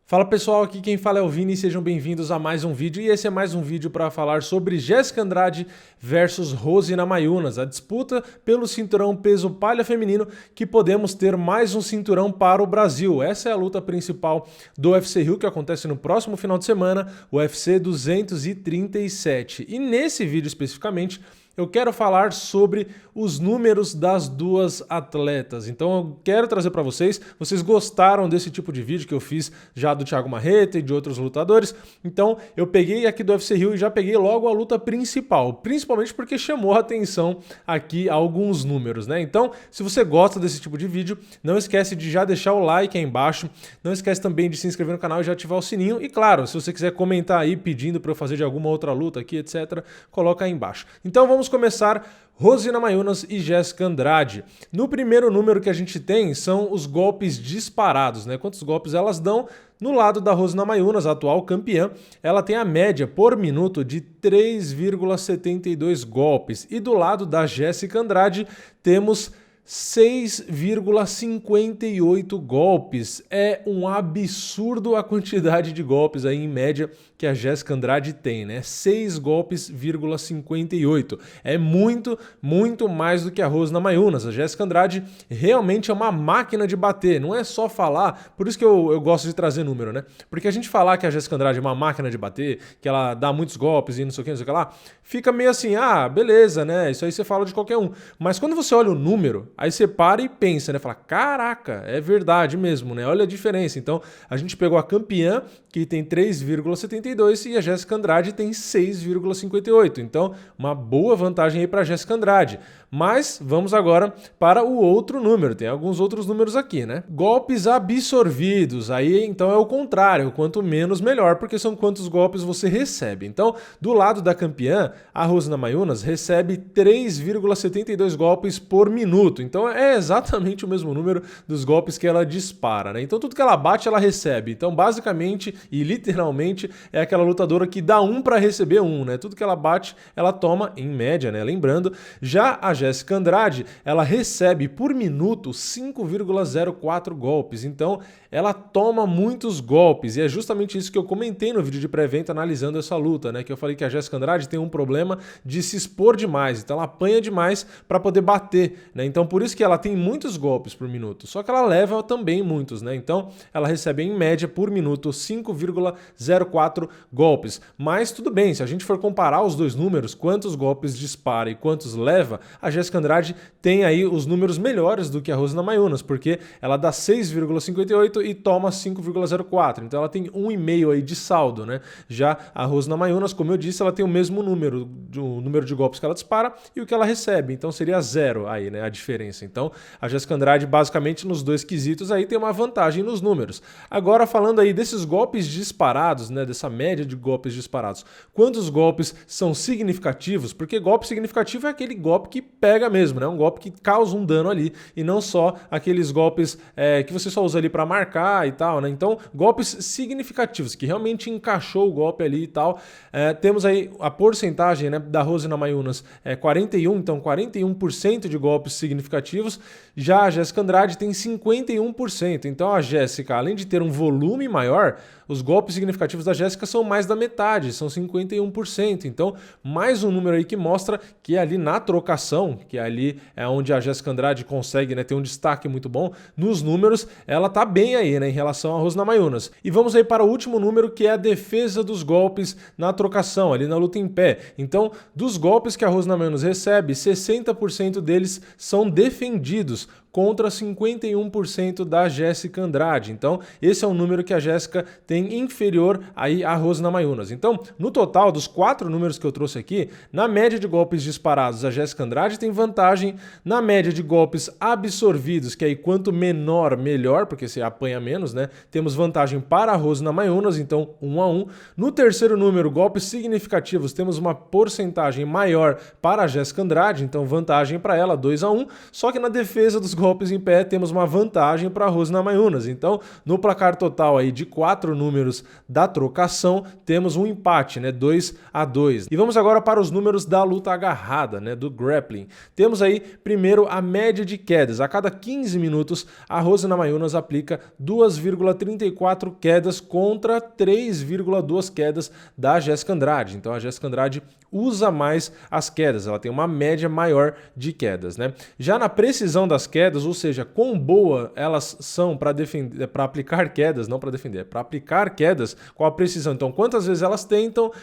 Fala pessoal, aqui quem fala é o Vini, sejam bem-vindos a mais um vídeo e esse é mais um vídeo para falar sobre Jéssica Andrade versus Rose Namajunas, a disputa pelo cinturão peso palha feminino que podemos ter mais um cinturão para o Brasil. Essa é a luta principal do UFC Rio que acontece no próximo final de semana, o UFC 237. E nesse vídeo especificamente eu quero falar sobre os números das duas atletas. Então eu quero trazer para vocês gostaram desse tipo de vídeo que eu fiz já do Thiago Marreta e de outros lutadores. Então eu peguei aqui do UFC Rio e já peguei logo a luta principal, principalmente porque chamou a atenção aqui alguns números, né? Então, se você gosta desse tipo de vídeo, não esquece de já deixar o like aí embaixo, não esquece também de se inscrever no canal e já ativar o sininho. E claro, se você quiser comentar aí pedindo para eu fazer de alguma outra luta aqui, etc., coloca aí embaixo. Então vamos começar. Rose Namajunas e Jéssica Andrade. No primeiro número que a gente tem são os golpes disparados, né? Quantos golpes elas dão? No lado da Rose Namajunas, a atual campeã, ela tem a média por minuto de 3,72 golpes. E do lado da Jéssica Andrade temos 6,58 golpes. É um absurdo a quantidade de golpes aí em média que a Jéssica Andrade tem, né? 6 golpes,58. É muito mais do que a Rose Namajunas. A Jéssica Andrade realmente é uma máquina de bater. Não é só falar, por isso que eu gosto de trazer número, né? Porque a gente falar que a Jéssica Andrade é uma máquina de bater, que ela dá muitos golpes e não sei o que, não sei o que lá, fica meio assim, ah, beleza, né? Isso aí você fala de qualquer um. Mas quando você olha o número, aí você para e pensa, né? Fala, caraca, é verdade mesmo, né? Olha a diferença. Então, a gente pegou a campeã, que tem 3,72 e a Jéssica Andrade tem 6,58. Então, uma boa vantagem aí para a Jéssica Andrade. Mas vamos agora para o outro número. Tem alguns outros números aqui, né? Golpes absorvidos. Aí, então, é o contrário. Quanto menos, melhor, porque são quantos golpes você recebe. Então, do lado da campeã, a Rose Namajunas recebe 3,72 golpes por minuto. Então, é exatamente o mesmo número dos golpes que ela dispara, né? Então, tudo que ela bate, ela recebe. Então, basicamente e literalmente, é aquela lutadora que dá um para receber um, né? Tudo que ela bate, ela toma em média, né? Lembrando, já a Jéssica Andrade, ela recebe por minuto 5,04 golpes. Então, ela toma muitos golpes e é justamente isso que eu comentei no vídeo de pré-venda analisando essa luta, né? Que eu falei que a Jéssica Andrade tem um problema de se expor demais, então ela apanha demais para poder bater, né? Então, por isso que ela tem muitos golpes por minuto, só que ela leva também muitos, né? Então, ela recebe em média por minuto 5,04 golpes. Mas tudo bem, se a gente for comparar os dois números, quantos golpes dispara e quantos leva, a Jéssica Andrade tem aí os números melhores do que a Rose Namajunas, porque ela dá 6,58 e toma 5,04. Então ela tem 1,5 aí de saldo, né? Já a Rose Namajunas, como eu disse, ela tem o mesmo número, o número de golpes que ela dispara e o que ela recebe. Então seria 0 aí, né? A diferença. Então a Jéssica Andrade, basicamente, nos dois quesitos aí tem uma vantagem nos números. Agora, falando aí desses golpes disparados, né? Dessa média de golpes disparados. Quantos golpes são significativos? Porque golpe significativo é aquele golpe que pega mesmo, né? Um golpe que causa um dano ali e não só aqueles golpes que você só usa ali para marcar e tal, né? Então, golpes significativos, que realmente encaixou o golpe ali e tal. Temos aí a porcentagem, né, da Rose Namajunas 41, então 41% de golpes significativos. Já a Jéssica Andrade tem 51%. Então, a Jéssica, além de ter um volume maior, os golpes significativos da Jéssica são mais da metade, são 51%. Então, mais um número aí que mostra que ali na trocação, que ali é onde a Jéssica Andrade consegue, né, ter um destaque muito bom, nos números ela tá bem aí, né, em relação a Rose Namajunas. E vamos aí para o último número, que é a defesa dos golpes na trocação, ali na luta em pé. Então, dos golpes que a Rose Namajunas recebe, 60% deles são defendidos, contra 51% da Jéssica Andrade. Então, esse é um número que a Jéssica tem inferior aí a Rose Namajunas. Então, no total dos 4 números que eu trouxe aqui, na média de golpes disparados, a Jéssica Andrade tem vantagem. Na média de golpes absorvidos, que aí quanto menor, melhor, porque você apanha menos, né? Temos vantagem para a Rose Namajunas, então 1-1. No terceiro número, golpes significativos, temos uma porcentagem maior para a Jéssica Andrade, então vantagem para ela, 2-1. Só que na defesa dos golpes em pé, temos uma vantagem para a Rose Namajunas. Então, no placar total aí de 4 números da trocação, temos um empate, né, 2-2. E vamos agora para os números da luta agarrada, né, do grappling. Temos aí, primeiro, a média de quedas. A cada 15 minutos, a Rose Namajunas aplica 2,34 quedas contra 3,2 quedas da Jéssica Andrade. Então, a Jéssica Andrade usa mais as quedas, ela tem uma média maior de quedas, né? Já na precisão das quedas, ou seja, quão boa elas são para defender, para aplicar quedas, não para defender, para aplicar quedas com a precisão. Então, quantas vezes elas tentam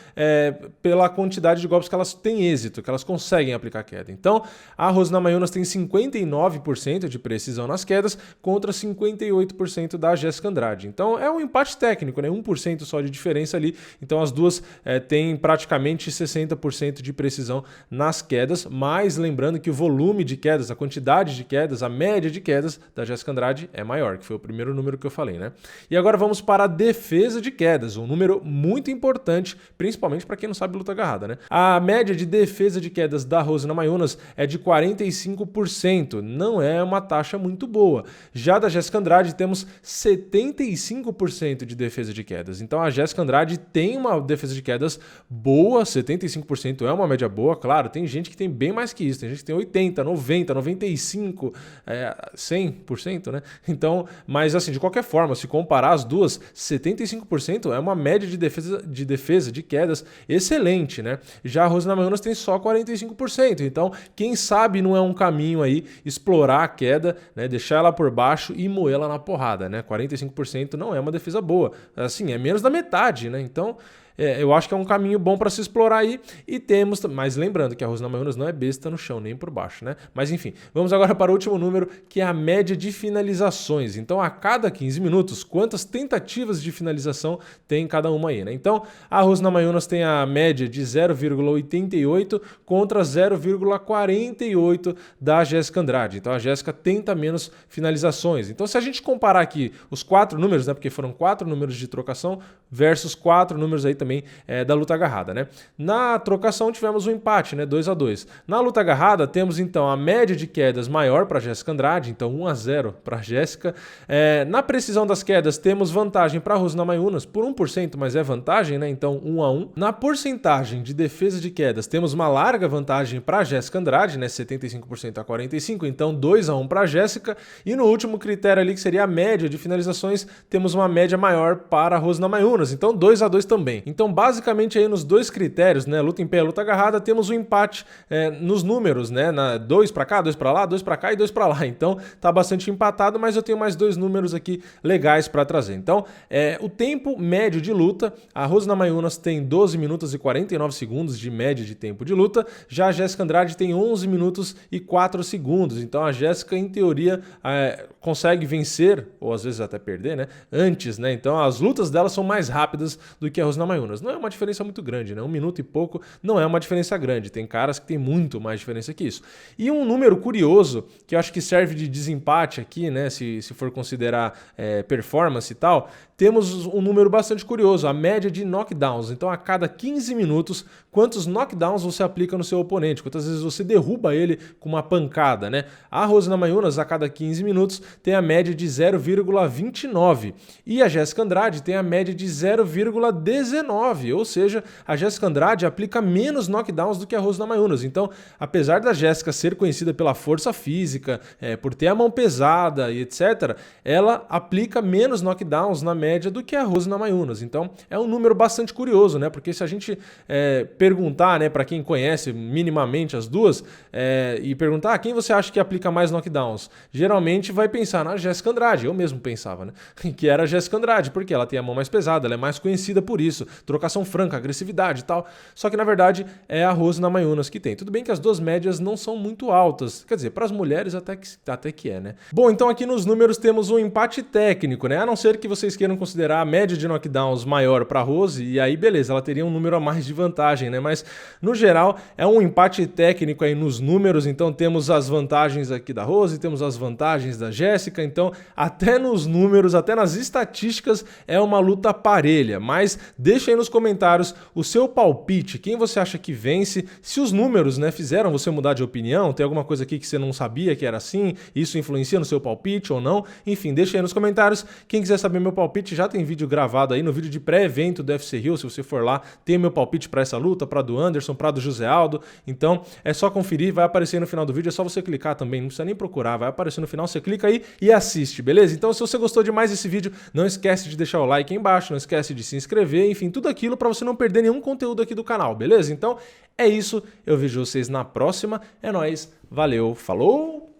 pela quantidade de golpes que elas têm êxito, que elas conseguem aplicar queda. Então, a Rose Namajunas tem 59% de precisão nas quedas contra 58% da Jéssica Andrade. Então, é um empate técnico, né? 1% só de diferença ali. Então, as duas têm praticamente 60% de precisão nas quedas, mas lembrando que o volume de quedas, a quantidade de quedas, a média de quedas da Jéssica Andrade é maior, que foi o primeiro número que eu falei, né? E agora vamos para a defesa de quedas, um número muito importante, principalmente para quem não sabe luta agarrada, né? A média de defesa de quedas da Rose Namajunas é de 45%, não é uma taxa muito boa. Já da Jéssica Andrade temos 75% de defesa de quedas. Então a Jéssica Andrade tem uma defesa de quedas boa, 75% é uma média boa, claro, tem gente que tem bem mais que isso, tem gente que tem 80, 90, 95, 100%, né? Então, mas assim, de qualquer forma, se comparar as duas, 75% é uma média de defesa de quedas excelente, né? Já a Rose Namajunas tem só 45%, então quem sabe não é um caminho aí explorar a queda, né? Deixar ela por baixo e moer ela na porrada, né? 45% não é uma defesa boa, assim, é menos da metade, né? Então, eu acho que é um caminho bom para se explorar aí. E temos, mas lembrando que a Rose Namajunas não é besta no chão, nem por baixo, né? Mas enfim, vamos agora para o último número, que é a média de finalizações. Então, a cada 15 minutos, quantas tentativas de finalização tem cada uma aí, né? Então, a Rose Namajunas tem a média de 0,88 contra 0,48 da Jéssica Andrade. Então, a Jéssica tenta menos finalizações. Então, se a gente comparar aqui os 4 números, né? Porque foram 4 números de trocação versus 4 números aí também da luta agarrada, né? Na trocação tivemos um empate, né? 2-2. Na luta agarrada temos então a média de quedas maior para Jéssica Andrade, então 1-0 para Jéssica. Na precisão das quedas temos vantagem para Rose Namajunas por 1%, mas é vantagem, né? Então 1-1. Na porcentagem de defesa de quedas temos uma larga vantagem para Jéssica Andrade, né? 75% a 45%, então 2-1 para Jéssica. E no último critério ali, que seria a média de finalizações, temos uma média maior para Rose Namajunas, então 2-2 também. Então, basicamente, aí nos dois critérios, né, luta em pé e luta agarrada, temos um empate nos números, né, 2 para cá, 2 para lá, 2 para cá e 2 para lá. Então, tá bastante empatado, mas eu tenho mais 2 números aqui legais para trazer. Então, o tempo médio de luta, a Rose Namajunas tem 12 minutos e 49 segundos de média de tempo de luta, já a Jéssica Andrade tem 11 minutos e 4 segundos. Então, a Jéssica, em teoria, consegue vencer, ou às vezes até perder, né, antes, né? Então, as lutas dela são mais rápidas do que a Rose Namajunas. Não é uma diferença muito grande, né? 1 minuto e pouco não é uma diferença grande. Tem caras que tem muito mais diferença que isso. E um número curioso, que eu acho que serve de desempate aqui, né? Se for considerar performance e tal, temos um número bastante curioso, a média de knockdowns. Então, a cada 15 minutos, quantos knockdowns você aplica no seu oponente? Quantas vezes você derruba ele com uma pancada, né? A Rose Namajunas, a cada 15 minutos, tem a média de 0,29. E a Jéssica Andrade tem a média de 0,19. Ou seja, a Jéssica Andrade aplica menos knockdowns do que a Rose Namajunas. Então, apesar da Jéssica ser conhecida pela força física, por ter a mão pesada e etc., ela aplica menos knockdowns na média do que a Rose Namajunas. Então, é um número bastante curioso, né? Porque se a gente perguntar, né, para quem conhece minimamente as duas, e perguntar quem você acha que aplica mais knockdowns, geralmente vai pensar na Jéssica Andrade. Eu mesmo pensava, né? Que era a Jéssica Andrade, porque ela tem a mão mais pesada, ela é mais conhecida por isso, trocação franca, agressividade e tal. Só que na verdade é a Rose Namajunas que tem. Tudo bem que as duas médias não são muito altas, quer dizer, para as mulheres até que é, né? Bom, então aqui nos números temos um empate técnico, né? A não ser que vocês queiram considerar a média de knockdowns maior para a Rose, e aí beleza, ela teria um número a mais de vantagem, né? Mas no geral é um empate técnico aí nos números, então temos as vantagens aqui da Rose, temos as vantagens da Jéssica, então até nos números, até nas estatísticas é uma luta parelha, mas deixa Deixa aí nos comentários o seu palpite, quem você acha que vence, se os números, né, fizeram você mudar de opinião, tem alguma coisa aqui que você não sabia que era assim, isso influencia no seu palpite ou não, enfim, deixa aí nos comentários. Quem quiser saber meu palpite, já tem vídeo gravado aí no vídeo de pré-evento do UFC Rio, se você for lá, tem meu palpite para essa luta, para do Anderson, para do José Aldo, então é só conferir, vai aparecer no final do vídeo, é só você clicar também, não precisa nem procurar, vai aparecer no final, você clica aí e assiste, beleza? Então se você gostou demais desse vídeo, não esquece de deixar o like aí embaixo, não esquece de se inscrever, enfim, tudo aquilo para você não perder nenhum conteúdo aqui do canal, beleza? Então é isso, eu vejo vocês na próxima, é nóis, valeu, falou!